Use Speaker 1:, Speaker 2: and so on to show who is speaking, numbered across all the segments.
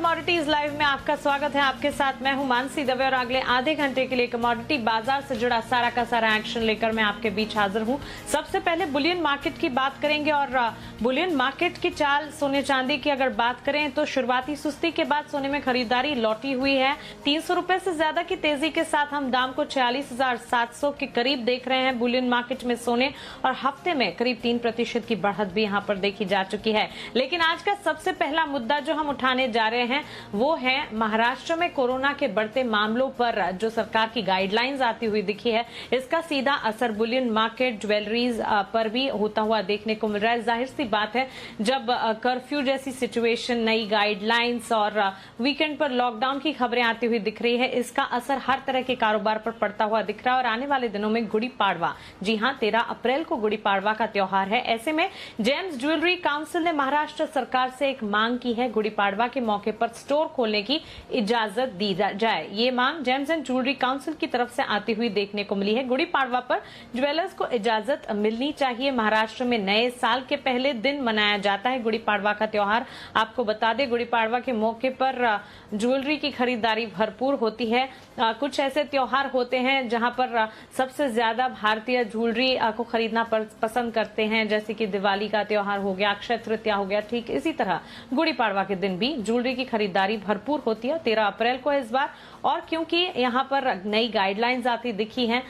Speaker 1: Commodities live में आपका स्वागत है। आपके साथ मैं हूं मानसी दवे और अगले आधे घंटे के लिए कमोडिटी बाजार से जुड़ा सारा का सारा एक्शन लेकर मैं आपके बीच हाजिर हूं। सबसे पहले बुलियन मार्केट की बात करेंगे और बुलियन मार्केट की चाल सोने चांदी की अगर बात करें तो शुरुआती सुस्ती के बाद सोने में खरीदारी लौटी हुई है। 300 रुपए से ज्यादा की तेजी के साथ हम दाम को 46,700 के करीब देख रहे हैं बुलियन मार्केट में सोने, और हफ्ते में करीब 3% की बढ़त भी यहां पर देखी जा चुकी है। लेकिन आज का सबसे पहला मुद्दा जो हम उठाने जा रहे हैं वो है महाराष्ट्र में कोरोना के बढ़ते मामलों पर जो सरकार की गाइडलाइंस आती हुई दिखी है, इसका सीधा असर बुलियन मार्केट ज्वेलरीज पर भी होता हुआ देखने को मिल रहा है। जाहिर सी बात है, जब कर्फ्यू जैसी सिचुएशन, नई गाइडलाइंस और वीकेंड पर लॉकडाउन की खबरें आती हुई दिख रही है, इसका असर हर तरह के कारोबार पर पड़ता हुआ दिख रहा है। और आने वाले दिनों में गुड़ी पाड़वा, जी हां 13 अप्रैल को गुड़ी पाड़वा का त्योहार है। ऐसे में जेम्स ज्वेलरी काउंसिल ने महाराष्ट्र सरकार से एक मांग की है, गुड़ी पाड़वा के मौके पर स्टोर खोलने की इजाजत दी जाए। ये मांग जेम्स एंड ज्वेलरी काउंसिल की तरफ से आती हुई देखने को मिली है। गुड़ी पाड़वा पर ज्वेलर्स को इजाजत मिलनी चाहिए। महाराष्ट्र में नए साल के पहले दिन मनाया जाता है गुड़ी पाड़वा का त्योहार। आपको बता दें, गुड़ी पाड़वा के मौके पर ज्वेलरी की खरीदारी भरपूर होती है। कुछ ऐसे त्योहार होते हैं जहां पर सबसे ज्यादा भारतीय ज्वेलरी को खरीदना पसंद करते हैं, जैसे कि दिवाली का त्योहार हो गया, अक्षय तृतीया हो गया। ठीक इसी तरह गुड़ी पाड़वा के दिन भी ज्वेलरी की खरीदारी भरपूर होती है। 13 अप्रैल को इस बार, और क्योंकि यहाँ पर नई गाइडलाइंस आती दिखी हैं,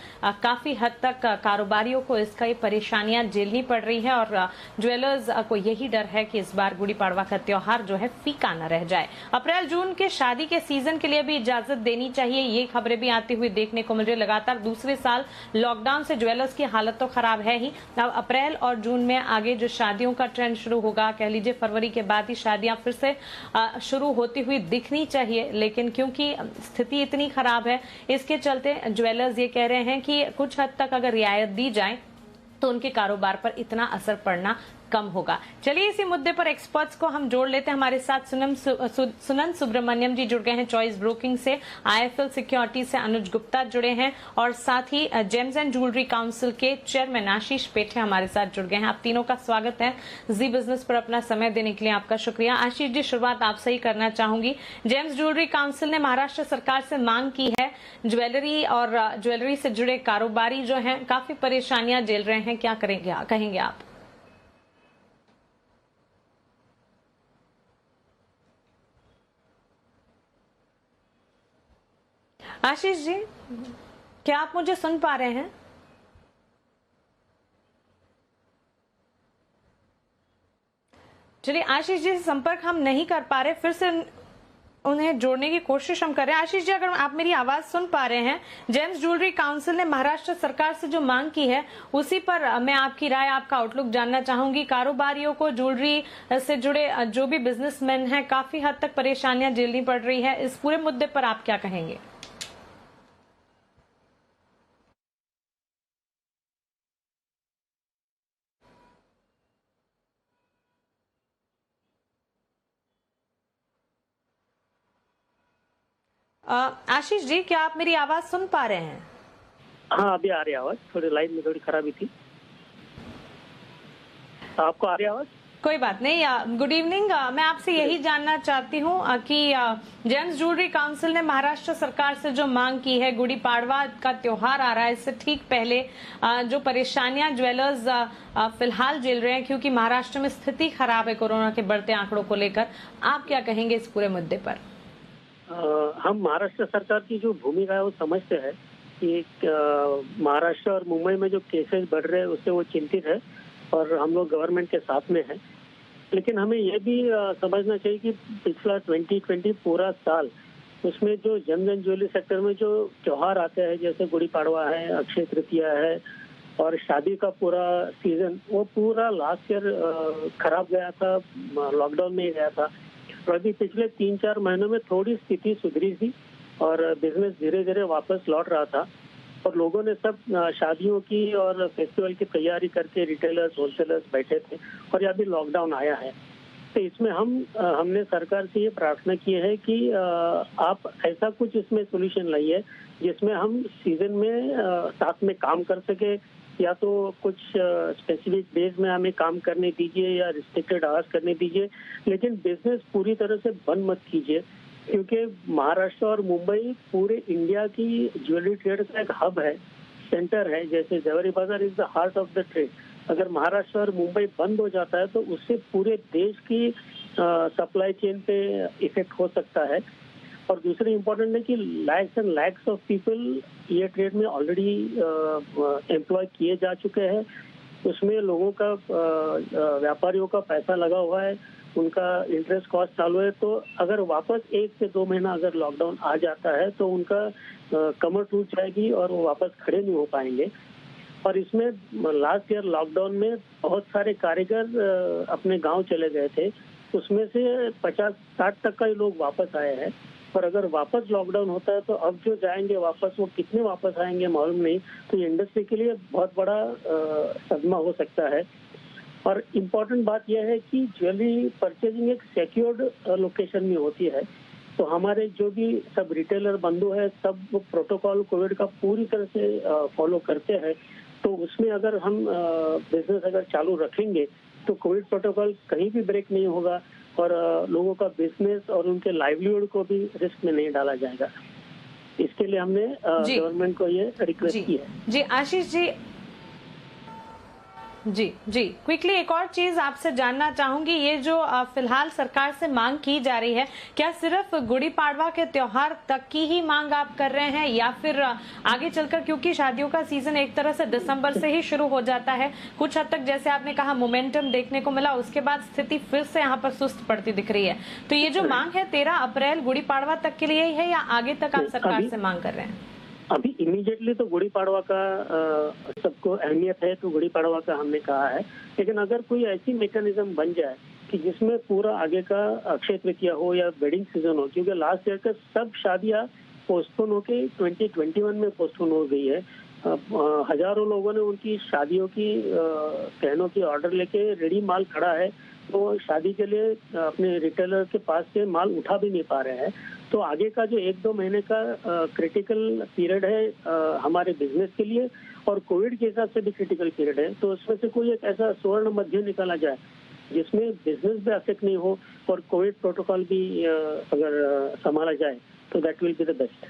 Speaker 1: काफी हद तक कारोबारियों को इसका ये परेशानियां झेलनी पड़ रही है और ज्वेलर्स को यही डर है कि इस बार गुड़ी पाड़वा का त्योहार जो है फीका न रह जाए। अप्रैल जून के शादी के सीजन के लिए भी इजाजत देनी चाहिए, ये खबरें भी आती हुई देखने को मिल रही है। लगातार दूसरे साल लॉकडाउन से ज्वेलर्स की हालत तो खराब है ही। अब अप्रैल और जून में आगे जो शादियों का ट्रेंड शुरू होगा, कह लीजिए फरवरी के बाद ही शादियां फिर से शुरू होती हुई दिखनी चाहिए, लेकिन क्योंकि स्थिति इतनी खराब है, इसके चलते ज्वेलर्स ये कह रहे हैं कि कुछ हद तक अगर रियायत दी जाए तो उनके कारोबार पर इतना असर पड़ना कम होगा। चलिए इसी मुद्दे पर एक्सपर्ट्स को हम जोड़ लेते हैं। हमारे साथ सुनन सुब्रमण्यम जी जुड़ गए हैं चॉइस ब्रोकिंग से, आईएफएल सिक्योरिटी से अनुज गुप्ता जुड़े हैं, और साथ ही जेम्स एंड ज्वेलरी काउंसिल के चेयरमैन आशीष पेठे हमारे साथ जुड़ गए हैं। आप तीनों का स्वागत है जी बिजनेस पर। अपना समय देने के लिए आपका शुक्रिया। आशीष जी, शुरुआत आपसे ही करना चाहूंगी। जेम्स ज्वेलरी काउंसिल ने महाराष्ट्र सरकार से मांग की है, ज्वेलरी और ज्वेलरी से जुड़े कारोबारी जो है काफी परेशानियां झेल रहे हैं, क्या कहेंगे आप? आशीष जी, क्या आप मुझे सुन पा रहे हैं? चलिए आशीष जी से संपर्क हम नहीं कर पा रहे, फिर से उन्हें जोड़ने की कोशिश हम कर रहे हैं। आशीष जी, अगर आप मेरी आवाज सुन पा रहे हैं, जेम्स ज्वेलरी काउंसिल ने महाराष्ट्र सरकार से जो मांग की है उसी पर मैं आपकी राय, आपका आउटलुक जानना चाहूंगी। कारोबारियों को, ज्वेलरी से जुड़े जो भी बिजनेसमैन हैं, काफी हद तक परेशानियां झेलनी पड़ रही है। इस पूरे मुद्दे पर आप क्या कहेंगे? आशीष जी, क्या आप मेरी आवाज सुन पा रहे हैं?
Speaker 2: हाँ, अभी आ रही आवाज, थोड़ी लाइन में थोड़ी खराबी थी। आपको आ रही आवाज?
Speaker 1: कोई बात नहीं। Good evening. मैं आपसे यही जानना चाहती हूँ कि जेम्स ज्वेलरी काउंसिल ने महाराष्ट्र सरकार से जो मांग की है, गुड़ी पाड़वा का त्योहार आ रहा है, इससे ठीक पहले जो परेशानियां ज्वेलर्स फिलहाल झेल रहे हैं क्योंकि महाराष्ट्र में स्थिति खराब है कोरोना के बढ़ते आंकड़ों को लेकर, आप क्या कहेंगे इस पूरे मुद्दे पर?
Speaker 2: हम महाराष्ट्र सरकार की जो भूमिका है वो समझते हैं कि महाराष्ट्र और मुंबई में जो केसेस बढ़ रहे हैं उससे वो चिंतित है और हम लोग गवर्नमेंट के साथ में हैं। लेकिन हमें ये भी समझना चाहिए कि पिछला 2020 पूरा साल, उसमें जो जेम्स एंड ज्वेलरी सेक्टर में जो त्योहार आते हैं, जैसे गुड़ी पाड़वा है, अक्षय तृतीया है और शादी का पूरा सीजन, वो पूरा लास्ट ईयर खराब गया था, लॉकडाउन में ही गया था। और अभी पिछले 3-4 महीनों में थोड़ी स्थिति सुधरी थी और बिजनेस धीरे धीरे वापस लौट रहा था और लोगों ने सब शादियों की और फेस्टिवल की तैयारी करके रिटेलर्स, होलसेलर्स बैठे थे और अभी लॉकडाउन आया है। तो इसमें हमने सरकार से ये प्रार्थना की है कि आप ऐसा कुछ इसमें सोल्यूशन लाइए जिसमें हम सीजन में साथ में काम कर सके, या तो कुछ स्पेसिफिक डेज में हमें काम करने दीजिए या रिस्ट्रिक्टेड आवर्स करने दीजिए, लेकिन बिजनेस पूरी तरह से बंद मत कीजिए, क्योंकि महाराष्ट्र और मुंबई पूरे इंडिया की ज्वेलरी ट्रेड का एक हब है, सेंटर है। जैसे जवेरी बाजार is the heart of the trade. अगर महाराष्ट्र और मुंबई बंद हो जाता है तो उससे पूरे देश की सप्लाई चेन पे इफेक्ट हो सकता है। और दूसरी इम्पोर्टेंट है कि lakhs and lakhs of people ये ट्रेड में ऑलरेडी एम्प्लॉय किए जा चुके हैं। उसमें लोगों का व्यापारियों का पैसा लगा हुआ है, उनका इंटरेस्ट कॉस्ट चालू है। तो अगर वापस 1 से 2 महीना अगर लॉकडाउन आ जाता है तो उनका कमर टूट जाएगी और वो वापस खड़े नहीं हो पाएंगे। और इसमें लास्ट ईयर लॉकडाउन में बहुत सारे कारीगर अपने गांव चले गए थे, उसमें से 50-60 तक का ही लोग वापस आए हैं। पर अगर वापस लॉकडाउन होता है तो अब जो जाएंगे वापस, वो कितने वापस आएंगे मालूम नहीं। तो ये इंडस्ट्री के लिए बहुत बड़ा सदमा हो सकता है। और इम्पोर्टेंट बात यह है कि ज्वेलरी परचेजिंग एक सिक्योर्ड लोकेशन में होती है। तो हमारे जो भी सब रिटेलर बंधु है, सब प्रोटोकॉल कोविड का पूरी तरह से फॉलो करते हैं। तो उसमें अगर हम बिजनेस अगर चालू रखेंगे तो कोविड प्रोटोकॉल कहीं भी ब्रेक नहीं होगा और लोगों का बिजनेस और उनके लाइवलीहुड को भी रिस्क में नहीं डाला जाएगा। इसके लिए हमने गवर्नमेंट को ये रिक्वेस्ट की है।
Speaker 1: जी आशीष जी क्विकली एक और चीज आपसे जानना चाहूंगी, ये जो फिलहाल सरकार से मांग की जा रही है, क्या सिर्फ गुड़ी पाड़वा के त्योहार तक की ही मांग आप कर रहे हैं या फिर आगे चलकर, क्योंकि शादियों का सीजन एक तरह से दिसंबर से ही शुरू हो जाता है, कुछ हद तक जैसे आपने कहा मोमेंटम देखने को मिला, उसके बाद स्थिति फिर से यहाँ पर सुस्त पड़ती दिख रही है। तो ये जो मांग है 13 अप्रैल गुड़ी पाड़वा तक के लिए ही है या आगे तक आप सरकार से मांग कर रहे हैं?
Speaker 2: अभी इमीडिएटली तो गुड़ी पाड़वा का सबको अहमियत है, तो गुड़ी पाड़वा का हमने कहा है। लेकिन अगर कोई ऐसी मैकेनिज्म बन जाए कि जिसमें पूरा आगे का अक्षय तृतीया हो या वेडिंग सीजन हो, क्योंकि लास्ट ईयर का सब शादियां पोस्टपोन होके 2021 में पोस्टपोन हो गई है। हजारों लोगों ने उनकी शादियों की गहनों की ऑर्डर लेके रेडी माल खड़ा है, तो शादी के लिए अपने रिटेलर के पास से माल उठा भी नहीं पा रहे हैं। तो आगे का जो 1-2 महीने का क्रिटिकल पीरियड है हमारे बिजनेस के लिए और कोविड के हिसाब से भी क्रिटिकल पीरियड है। तो उसमें से कोई एक ऐसा स्वर्ण मध्य निकाला जाए जिसमें बिजनेस भी अफेक्ट नहीं हो और कोविड प्रोटोकॉल भी अगर संभाला जाए तो that will be the best.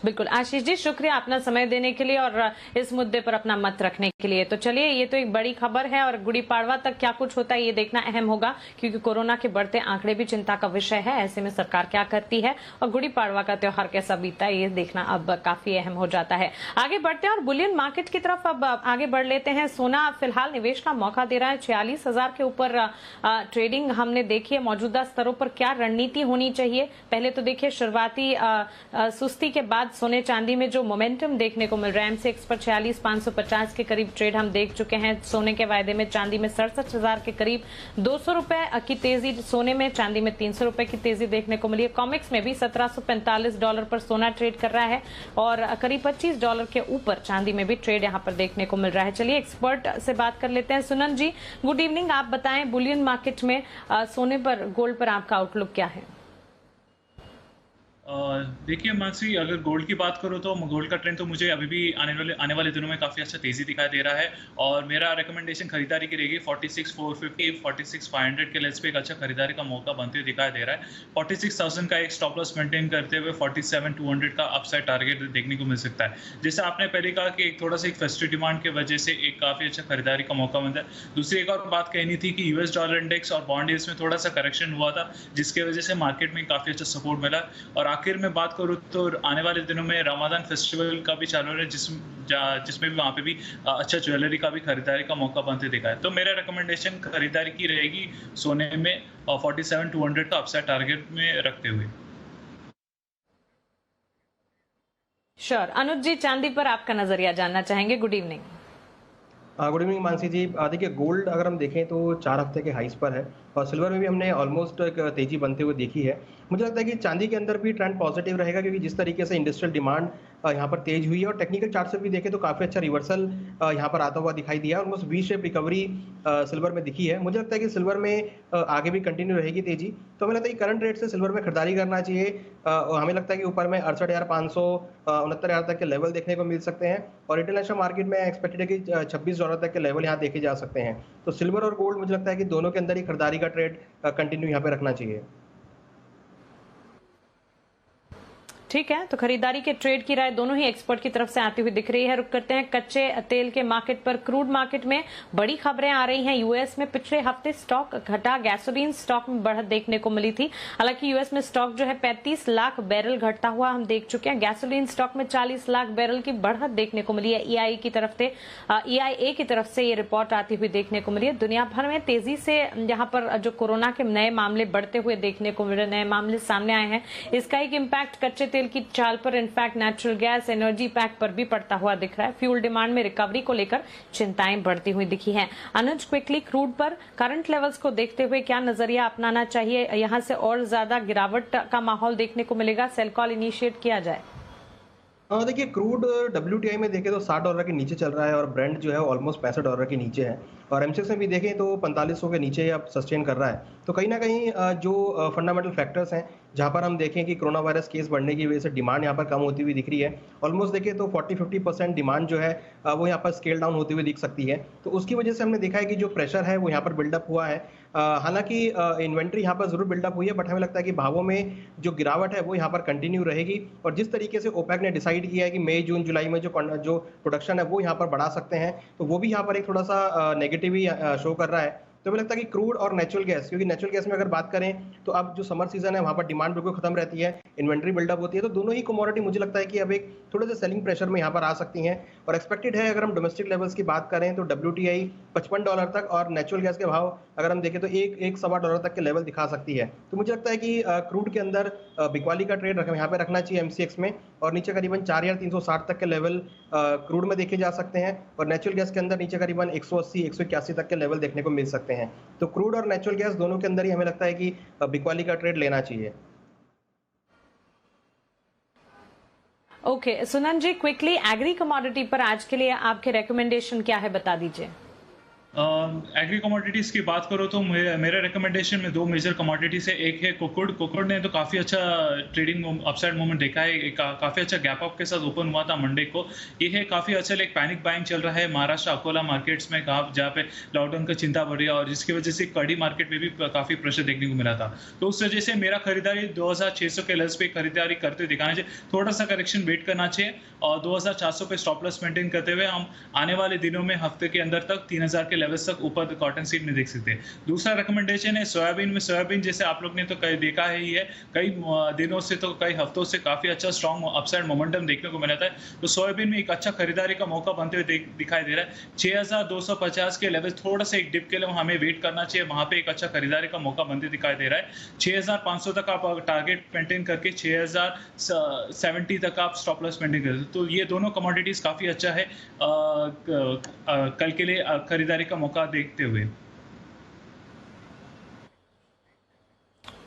Speaker 1: बिल्कुल आशीष जी, शुक्रिया अपना समय देने के लिए और इस मुद्दे पर अपना मत रखने के लिए। तो चलिए, ये तो एक बड़ी खबर है और गुड़ी पाड़वा तक क्या कुछ होता है ये देखना अहम होगा, क्योंकि कोरोना के बढ़ते आंकड़े भी चिंता का विषय है। ऐसे में सरकार क्या करती है और गुड़ी पाड़वा का त्योहार कैसा बीतता है ये देखना अब काफी अहम हो जाता है। आगे बढ़ते हैं और बुलियन मार्केट की तरफ अब आगे बढ़ लेते हैं। सोना फिलहाल निवेश का मौका दे रहा है, 46,000 के ऊपर ट्रेडिंग हमने देखी है। मौजूदा स्तरों पर क्या रणनीति होनी चाहिए? पहले तो देखिए, शुरुआती सुस्ती के बाद सोने चांदी में जो मोमेंटम देखने को मिल रहा है, एमसीएक्स पर 46,550 के करीब ट्रेड हम देख चुके हैं। सोने के वायदे में चांदी में 67,000 के करीब 200 रुपए की तेजी सोने में, चांदी में 300 रुपए की तेजी देखने को मिली है। कॉमेक्स में भी $1745 पर सोना ट्रेड कर रहा है और करीब $25 के ऊपर चांदी में भी ट्रेड यहाँ पर देखने को मिल रहा है। चलिए एक्सपर्ट से बात कर लेते हैं। सुनन जी, गुड इवनिंग। आप बताएं, बुलियन मार्केट में सोने पर, गोल्ड पर आपका आउटलुक क्या है?
Speaker 3: देखिए मानसी, अगर गोल्ड की बात करो तो गोल्ड का ट्रेंड तो मुझे अभी भी आने वाले दिनों में काफ़ी अच्छा तेज़ी दिखाई दे रहा है और मेरा रिकमेंडेशन खरीदारी की रहेगी 46,450, 46,500 के लेवल्स पे एक अच्छा खरीदारी का मौका बनते हुए दिखाई दे रहा है। 46,000 का एक स्टॉप लॉस मेंटेन करते हुए 47,200 का अपसाइड टारगेट देखने को मिल सकता है। जैसे आपने पहले कहा कि एक थोड़ा सा एक फेस्टिव डिमांड की वजह से एक काफ़ी अच्छा खरीदारी का मौका बनता है। दूसरी एक और बात कहनी थी कि यूएस डॉलर इंडेक्स और बॉन्ड यील्ड्स में थोड़ा सा करेक्शन हुआ था, जिसकी वजह से मार्केट में काफ़ी अच्छा सपोर्ट मिला। और आखिर में बात करूं तो आने वाले दिनों में रमजान फेस्टिवल का भी चालू है, जिसमें भी वहाँ पे भी अच्छा ज्वेलरी का भी खरीदारी का मौका बनते दिखा है। तो मेरा रिकमेंडेशन खरीदारी की रहेगी सोने में 47,200 का अपसाइड टारगेट में रखते हुए।
Speaker 1: श्योर। अनुज जी, चांदी पर आपका नजरिया जानना चाहेंगे। Good evening.
Speaker 4: Good evening Mansi ji. देखिए, गोल्ड अगर हम देखें तो 4 हफ्ते के हाइस पर है और सिल्वर में भी हमने ऑलमोस्ट एक तेजी बनते हुए देखी है। मुझे लगता है कि चांदी के अंदर भी ट्रेंड पॉजिटिव रहेगा, क्योंकि जिस तरीके से इंडस्ट्रियल डिमांड यहाँ पर तेज हुई है और टेक्निकल चार्ट से भी देखें तो काफ़ी अच्छा रिवर्सल यहाँ पर आता हुआ दिखाई दिया, almost V shape recovery silver में दिखी है। मुझे लगता है कि सिल्वर में आगे भी कंटिन्यू रहेगी तेजी, तो हमें लगता है कि करंट रेट से सिल्वर में खरीदारी करना चाहिए। हमें लगता है कि ऊपर में 68,500 69,000 तक के लेवल देखने को मिल सकते हैं और इंटरनेशनल मार्केट में एक्सपेक्टेड है कि $26 तक के लेवल यहाँ देखे जा सकते हैं। तो सिल्वर और गोल्ड मुझे लगता है कि दोनों के अंदर ही खरीदारी का ट्रेड कंटिन्यू यहाँ पे रखना चाहिए।
Speaker 1: ठीक है, तो खरीदारी के ट्रेड की राय दोनों ही एक्सपर्ट की तरफ से आती हुई दिख रही है। रुक करते हैं कच्चे तेल के मार्केट पर। क्रूड मार्केट में बड़ी खबरें आ रही हैं। यूएस में पिछले हफ्ते स्टॉक घटा, गैसोलीन स्टॉक में बढ़त देखने को मिली थी। हालांकि यूएस में स्टॉक जो है 35 लाख बैरल घटता हुआ हम देख चुके हैं। गैसोलीन स्टॉक में 40 लाख बैरल की बढ़त देखने को मिली है। EIA की तरफ से ये रिपोर्ट आती हुई देखने को मिली है। दुनिया भर में तेजी से यहाँ पर जो कोरोना के नए मामले बढ़ते हुए देखने को मिले, नए मामले सामने आए हैं, इसका एक इम्पैक्ट कच्चे तेल की चाल पर, in fact natural gas, energy pack पर भी पड़ता हुआ दिख रहा है। फ्यूल डिमांड में रिकवरी को लेकर चिंताएं बढ़ती हुई दिखी हैं। अनुज, क्विकली क्रूड पर करंट लेवल्स को देखते हुए क्या नजरिया अपनाना चाहिए? यहां से और ज्यादा गिरावट का माहौल देखने को मिलेगा? सेल कॉल इनिशिएट किया जाए?
Speaker 4: देखिए, क्रूड WTI में देखें तो $60 के नीचे चल रहा है और ब्रेंट जो है ऑलमोस्ट $65 के नीचे है और एमसीएक्स में भी देखें तो 4500 के नीचे अब सस्टेन कर रहा है। तो कहीं ना कहीं जो फंडामेंटल फैक्टर्स हैं जहां पर हम देखें कि कोरोना वायरस केस बढ़ने की वजह से डिमांड यहाँ पर कम होती हुई दिख रही है। ऑलमोस्ट देखें तो 40-50% डिमांड जो है वो यहाँ पर स्केल डाउन होती हुई दिख सकती है। तो उसकी वजह से हमने देखा है कि जो प्रेशर है वो यहाँ पर बिल्डअप हुआ है। हालांकि इन्वेंट्री यहाँ पर जरूर बिल्डअप हुई है, बट हमें लगता है कि भावों में जो गिरावट है वो यहाँ पर कंटिन्यू रहेगी और जिस तरीके से ओपेक ने डिसाइड किया है कि मई, जून, जुलाई में जो प्रोडक्शन है वो यहाँ पर बढ़ा सकते हैं, तो वो भी यहाँ पर एक थोड़ा सा नेगेटिव ही शो कर रहा है। तो मुझे लगता है कि क्रूड और नेचुरल गैस, क्योंकि नेचुरल गैस में अगर बात करें तो अब जो समर सीजन है वहाँ पर डिमांड बिल्कुल खत्म रहती है, इन्वेंट्री बिल्डअप होती है, तो दोनों ही कमोडिटी मुझे लगता है कि अब एक थोड़े से सेलिंग प्रेशर में यहाँ पर आ सकती हैं और एक्सपेक्टेड है अगर हम डोमेस्टिक लेवल्स की बात करें तो WTI $55 तक और नेचुरल गैस के भाव अगर हम देखें तो $1-1.25 तक के लेवल दिखा सकती है। तो मुझे लगता है कि क्रूड के अंदर बिकवाली का ट्रेड यहाँ पे रखना चाहिए MCX में और नीचे करीबन 4,360 तक के लेवल क्रूड में देखे जा सकते हैं और नेचुरल गैस के अंदर नीचे करीबन 180-181 तक के लेवल देखने को मिल सकते हैं। तो क्रूड और नेचुरल गैस दोनों के अंदर ही हमें लगता है कि बिकवाली का ट्रेड लेना चाहिए।
Speaker 1: ओके, सुनन जी, क्विकली एग्री कमोडिटी पर आज के लिए आपके रेकमेंडेशन क्या है, बता दीजिए।
Speaker 3: एग्री कमोडिटीज़ की बात करो तो मेरे रिकमेंडेशन में 2 मेजर कमोडिटीज़ है। एक है कुकुड ने तो काफ़ी अच्छा ट्रेडिंग अपसाइड मूवमेंट देखा है, काफ़ी अच्छा गैप अप के साथ ओपन हुआ था मंडे को। ये है काफ़ी अच्छा एक पैनिक बाइंग चल रहा है महाराष्ट्र अकोला मार्केट्स में, जहाँ पे लॉकडाउन का चिंता बढ़ी और जिसकी वजह से कड़ी मार्केट में भी काफ़ी प्रेशर देखने को मिला था। तो उस वजह से मेरा खरीदारी 2,600 के लेवल्स पे खरीदारी करते दिखाना चाहिए। थोड़ा सा करेक्शन वेट करना चाहिए और 2,400 पे स्टॉप लॉस मेंटेन करते हुए हम आने वाले दिनों में हफ्ते के अंदर तक 3,000 के लेवल्स तक ऊपर कॉटन सीड में देख सकते हैं। दूसरा रिकमेंडेशन है सोयाबीन जैसे आप लोग ने तो कई देखा ही है, कई दिनों से तो कई हफ्तों से काफी अच्छा स्ट्रॉन्ग अपसाइड मोमेंटम देखने को मिला था। तो सोयाबीन में एक अच्छा खरीदारी का मौका बनते हुए दिखाई दे रहा है। 6,250 के लेवल थोड़ा सा एक डिप के लिए हमें वेट करना चाहिए, वहां पे एक अच्छा खरीदारी का मौका बनते दिखाई दे रहा है। 6,500 तक आप टारगेट मेंटेन करके 6,070 तक आप स्टॉप लॉस मेंटेन कर, तो ये दोनों कमोडिटीज काफी अच्छा है कल के लिए खरीदारी का मौका देखते हुए।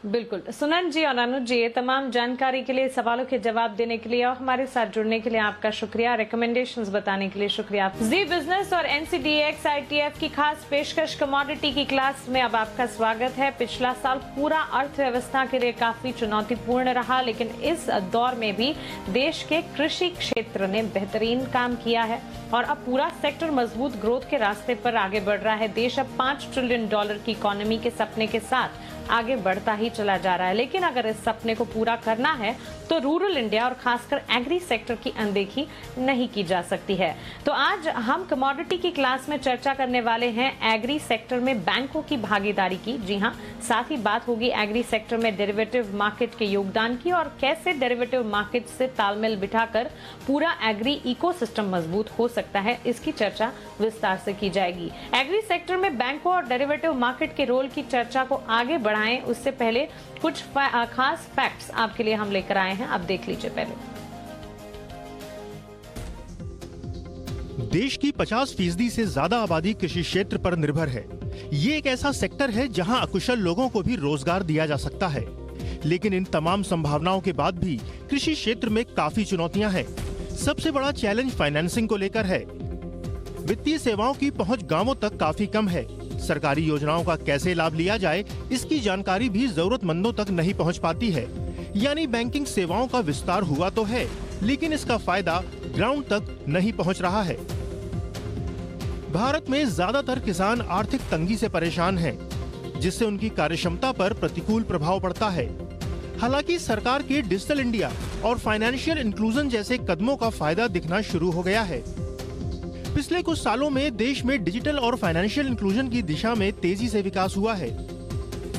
Speaker 1: बिल्कुल, सुनन जी और अनुज जी, ये तमाम जानकारी के लिए, सवालों के जवाब देने के लिए और हमारे साथ जुड़ने के लिए आपका शुक्रिया, रिकमेंडेशंस बताने के लिए शुक्रिया। जी बिजनेस और NCDX ITF की खास पेशकश कमोडिटी की क्लास में अब आपका स्वागत है। पिछला साल पूरा अर्थव्यवस्था के लिए काफी चुनौतीपूर्ण रहा, लेकिन इस दौर में भी देश के कृषि क्षेत्र ने बेहतरीन काम किया है और अब पूरा सेक्टर मजबूत ग्रोथ के रास्ते पर आगे बढ़ रहा है। देश अब $5 ट्रिलियन की इकोनॉमी के सपने के साथ आगे बढ़ता ही चला जा रहा है, लेकिन अगर इस सपने को पूरा करना है तो रूरल इंडिया और खासकर एग्री सेक्टर की अनदेखी नहीं की जा सकती है। तो आज हम कमोडिटी की क्लास में चर्चा करने वाले हैं एग्री सेक्टर में बैंकों की भागीदारी की। जी हां, साथ ही बात होगी एग्री सेक्टर में डेरिवेटिव मार्केट के योगदान की और कैसे डेरिवेटिव मार्केट से तालमेल बिठाकर पूरा एग्री इकोसिस्टम मजबूत हो सकता है, इसकी चर्चा विस्तार से की जाएगी। एग्री सेक्टर में बैंकों और डेरिवेटिव मार्केट के रोल की चर्चा को आगे बढ़ाएं उससे पहले कुछ खास फैक्ट्स आपके लिए हम लेकर आए हैं, आप देख लीजिए पहले।
Speaker 5: देश की 50% से ज्यादा आबादी कृषि क्षेत्र पर निर्भर है। ये एक ऐसा सेक्टर है जहां अकुशल लोगों को भी रोजगार दिया जा सकता है, लेकिन इन तमाम संभावनाओं के बाद भी कृषि क्षेत्र में काफी चुनौतियां हैं। सबसे बड़ा चैलेंज फाइनेंसिंग को लेकर है। वित्तीय सेवाओं की पहुंच गांवों तक काफी कम है। सरकारी योजनाओं का कैसे लाभ लिया जाए, इसकी जानकारी भी जरूरतमंदों तक नहीं पहुंच पाती है। यानी बैंकिंग सेवाओं का विस्तार हुआ तो है, लेकिन इसका फायदा ग्राउंड तक नहीं पहुंच रहा है। भारत में ज्यादातर किसान आर्थिक तंगी से परेशान हैं, जिससे उनकी कार्यक्षमता पर प्रतिकूल प्रभाव पड़ता है। हालांकि सरकार के डिजिटल इंडिया और फाइनेंशियल इंक्लूजन जैसे कदमों का फायदा दिखना शुरू हो गया है। पिछले कुछ सालों में देश में डिजिटल और फाइनेंशियल इंक्लूजन की दिशा में तेजी से विकास हुआ है।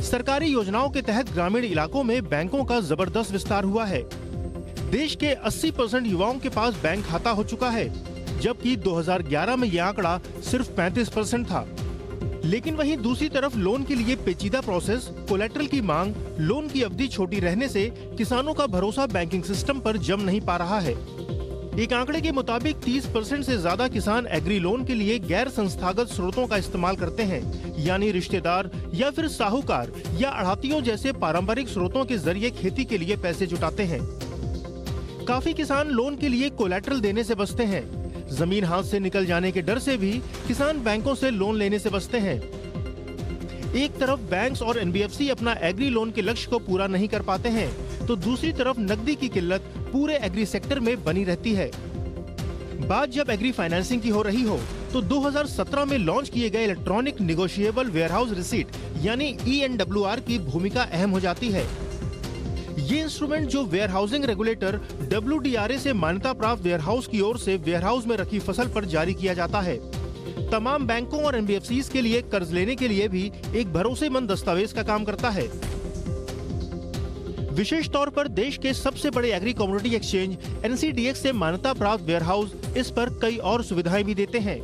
Speaker 5: सरकारी योजनाओं के तहत ग्रामीण इलाकों में बैंकों का जबरदस्त विस्तार हुआ है। देश के 80% युवाओं के पास बैंक खाता हो चुका है, जबकि 2011 में यह आंकड़ा सिर्फ 35% था। लेकिन वहीं दूसरी तरफ लोन के लिए पेचीदा प्रोसेस, कोलेटरल की मांग, लोन की अवधि छोटी रहने से किसानों का भरोसा बैंकिंग सिस्टम पर जम नहीं पा रहा है। एक आंकड़े के मुताबिक 30% से ज्यादा किसान एग्री लोन के लिए गैर संस्थागत स्रोतों का इस्तेमाल करते हैं, यानी रिश्तेदार या फिर साहूकार या आढ़तियों जैसे पारंपरिक स्रोतों के जरिए खेती के लिए पैसे जुटाते हैं। काफी किसान लोन के लिए कोलेटरल देने से बचते हैं। जमीन हाथ से निकल जाने के डर से भी किसान बैंकों से लोन लेने से बचते हैं। एक तरफ बैंक्स और एनबीएफसी अपना एग्री लोन के लक्ष्य को पूरा नहीं कर पाते हैं, तो दूसरी तरफ नकदी की किल्लत पूरे एग्री सेक्टर में बनी रहती है। बात जब एग्री फाइनेंसिंग की हो रही हो, तो 2017 में लॉन्च किए गए इलेक्ट्रॉनिक निगोशिएबल वेयरहाउस रिसीट यानी ENWR की भूमिका अहम हो जाती है। ये इंस्ट्रूमेंट जो वेयरहाउसिंग रेगुलेटर WDRA से मान्यता प्राप्त वेयरहाउस की ओर से वेयरहाउस में रखी फसल पर जारी किया जाता है, तमाम बैंकों और एनबीएफसीज के लिए कर्ज लेने के लिए भी एक भरोसेमंद दस्तावेज का काम करता है। विशेष तौर पर देश के सबसे बड़े एग्री कमोडिटी एक्सचेंज NCDX से मान्यता प्राप्त वेयरहाउस इस पर कई और सुविधाएं भी देते हैं।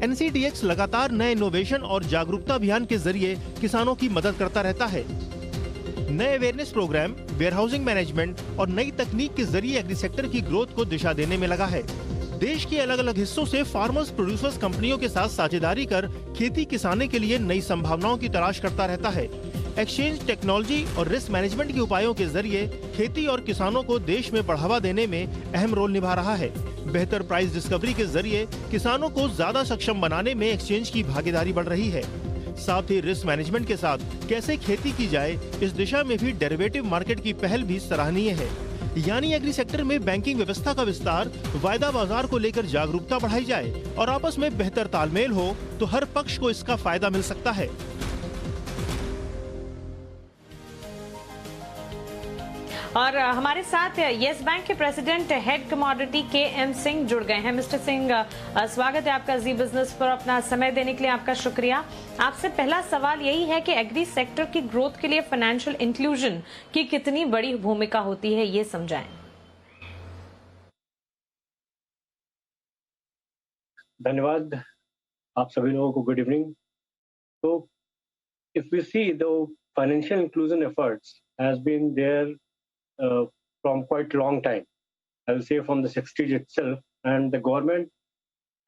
Speaker 5: NCDX लगातार नए इनोवेशन और जागरूकता अभियान के जरिए किसानों की मदद करता रहता है। नए अवेयरनेस प्रोग्राम, वेयरहाउसिंग मैनेजमेंट और नई तकनीक के जरिए एग्री सेक्टर की ग्रोथ को दिशा देने में लगा है। देश के अलग अलग हिस्सों से फार्मर्स प्रोड्यूसर्स कंपनियों के साथ साझेदारी कर खेती किसाने के लिए नई संभावनाओं की तलाश करता रहता है। एक्सचेंज टेक्नोलॉजी और रिस्क मैनेजमेंट के उपायों के जरिए खेती और किसानों को देश में बढ़ावा देने में अहम रोल निभा रहा है। बेहतर प्राइस डिस्कवरी के जरिए किसानों को ज्यादा सक्षम बनाने में एक्सचेंज की भागीदारी बढ़ रही है। साथ ही रिस्क मैनेजमेंट के साथ कैसे खेती की जाए, इस दिशा में भी डेरिवेटिव मार्केट की पहल भी सराहनीय है। यानी एग्री सेक्टर में बैंकिंग व्यवस्था का विस्तार, वायदा बाजार को लेकर जागरूकता बढ़ाई जाए और आपस में बेहतर तालमेल हो तो हर पक्ष को इसका फायदा मिल सकता है।
Speaker 1: और हमारे साथ यस बैंक के president head commodity KM Singh जुड़ गए हैं। मिस्टर सिंह, स्वागत है आपका जी बिजनेस पर। अपना समय देने के लिए आपका शुक्रिया। आपसे पहला सवाल यही है कि एग्री सेक्टर की ग्रोथ के लिए फाइनेंशियल इंक्लूजन की कितनी बड़ी भूमिका होती है, ये समझाएं।
Speaker 6: धन्यवाद आप सभी लोगों को। Good evening. तो if we see the financial inclusion efforts has been there from quite long time. I will say from the 60s itself, and the government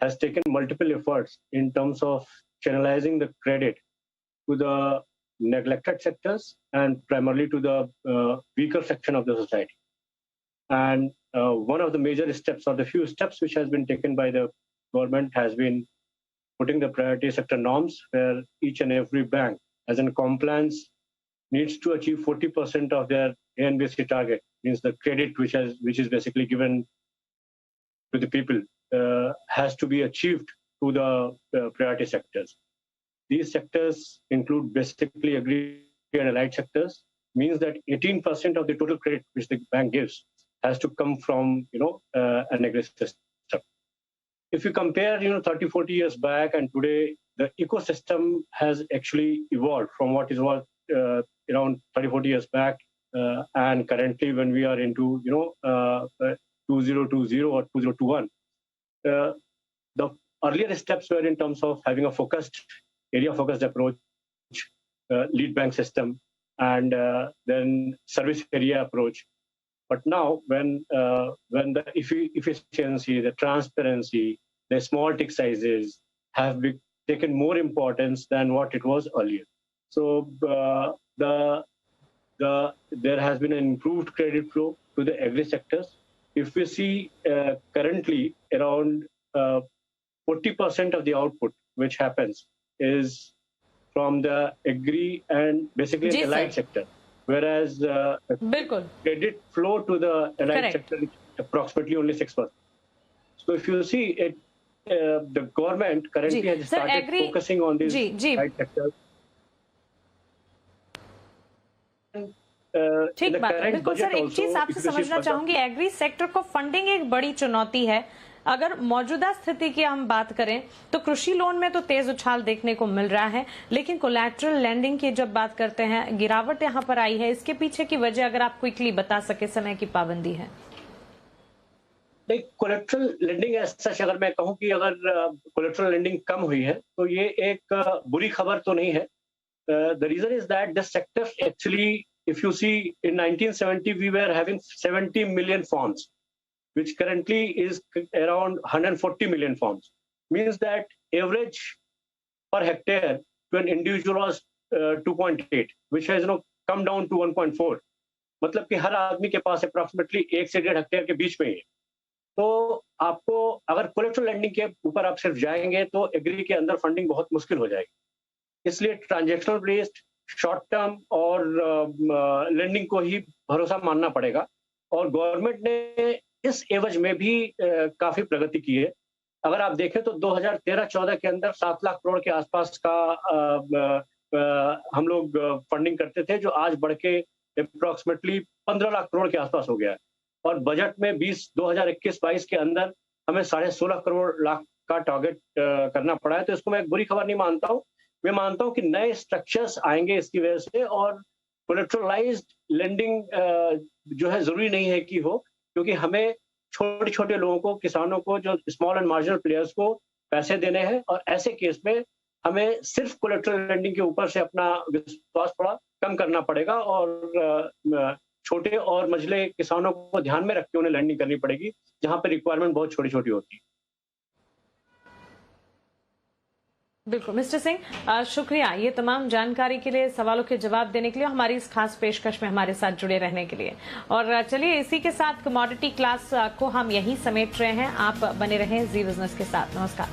Speaker 6: has taken multiple efforts in terms of channelizing the credit to the neglected sectors and primarily to the weaker section of the society. And one of the major steps, or the few steps which has been taken by the government, has been putting the priority sector norms, where each and every bank, as in compliance, needs to achieve 40% of their ANBC target, means the credit which is basically given to the people has to be achieved to the priority sectors. These sectors include basically agri and allied sectors, means that 18% of the total credit which the bank gives has to come from an agri system. If you compare 30-40 years back and today, the ecosystem has actually evolved from what is around 30-40 years back, and currently when we are into 2020 or 2021, the earlier steps were in terms of having a area-focused approach, lead bank system, and then service area approach. But now, when the efficiency, the transparency, the small tick sizes have taken more importance than what it was earlier. So there has been an improved credit flow to the agri sectors, if we see currently around 40% of the output which happens is from the agri and basically
Speaker 1: जी,
Speaker 6: allied
Speaker 1: sir.
Speaker 6: sector, whereas
Speaker 1: बिल्कुल
Speaker 6: credit flow to the allied
Speaker 1: Correct.
Speaker 6: sector is approximately only 6%. So if you see it, the government currently
Speaker 1: जी,
Speaker 6: has
Speaker 1: sir,
Speaker 6: started
Speaker 1: agri-
Speaker 6: focusing on these
Speaker 1: जी
Speaker 6: allied sectors.
Speaker 1: ठीक बात है। बिल्कुल sir, एक चीज आपसे समझना चाहूंगी, एग्री सेक्टर को फंडिंग एक बड़ी चुनौती है। अगर मौजूदा स्थिति की हम बात करें तो कृषि लोन में तो तेज उछाल देखने को मिल रहा है, लेकिन कोलैटरल लैंडिंग की जब बात करते हैं गिरावट यहाँ पर आई है। इसके पीछे की वजह अगर आप क्विकली बता सके, समय की पाबंदी है।
Speaker 6: नहीं, कोलेट्रल लेंडिंग सच अगर मैं कहूं कि अगर कोलेट्रल लेंडिंग कम हुई है तो ये एक बुरी खबर तो नहीं है। The reason is that this sector actually, if you see, in 1970 we were having 70 million farms, which currently is around 140 million farms. Means that average per hectare to an individual was 2.8, which has come down to 1.4. मतलब कि हर आदमी के पास approximately 1 से 1.5 hectare के बीच में ही है। तो आपको अगर कोलेट्रल लेंडिंग के ऊपर आप सिर्फ जाएंगे तो एग्री के अंदर फंडिंग बहुत मुश्किल हो जाएगी। इसलिए ट्रांजैक्शनल बेस्ड शॉर्ट टर्म और लेंडिंग को ही भरोसा मानना पड़ेगा। और गवर्नमेंट ने इस एवज में भी काफी प्रगति की है। अगर आप देखें तो 2013-14 के अंदर 7 लाख करोड़ के आसपास का हम लोग फंडिंग करते थे, जो आज बढ़ के अप्रोक्सीमेटली 15 लाख करोड़ के आसपास हो गया है। और बजट में 2021-22 के अंदर हमें 16.5 करोड़ लाख का टारगेट करना पड़ा है। तो इसको मैं एक बुरी खबर नहीं मानता हूँ। मैं मानता हूं कि नए स्ट्रक्चर्स आएंगे इसकी वजह से, और कोलेट्रलाइज्ड लेंडिंग जो है जरूरी नहीं है कि हो, क्योंकि हमें छोटे छोटे लोगों को, किसानों को, जो स्मॉल एंड मार्जिनल प्लेयर्स को पैसे देने हैं। और ऐसे केस में हमें सिर्फ कोलेट्रल लेंडिंग के ऊपर से अपना विश्वास थोड़ा कम करना पड़ेगा और छोटे और मझले किसानों को ध्यान में रख के उन्हें लेंडिंग करनी पड़ेगी, जहां पर रिक्वायरमेंट बहुत छोटी छोटी होती है।
Speaker 1: बिल्कुल मिस्टर सिंह, शुक्रिया ये तमाम जानकारी के लिए, सवालों के जवाब देने के लिए, हमारी इस खास पेशकश में हमारे साथ जुड़े रहने के लिए। और चलिए इसी के साथ कमोडिटी क्लास को हम यहीं समेट रहे हैं। आप बने रहें जी बिजनेस के साथ। नमस्कार।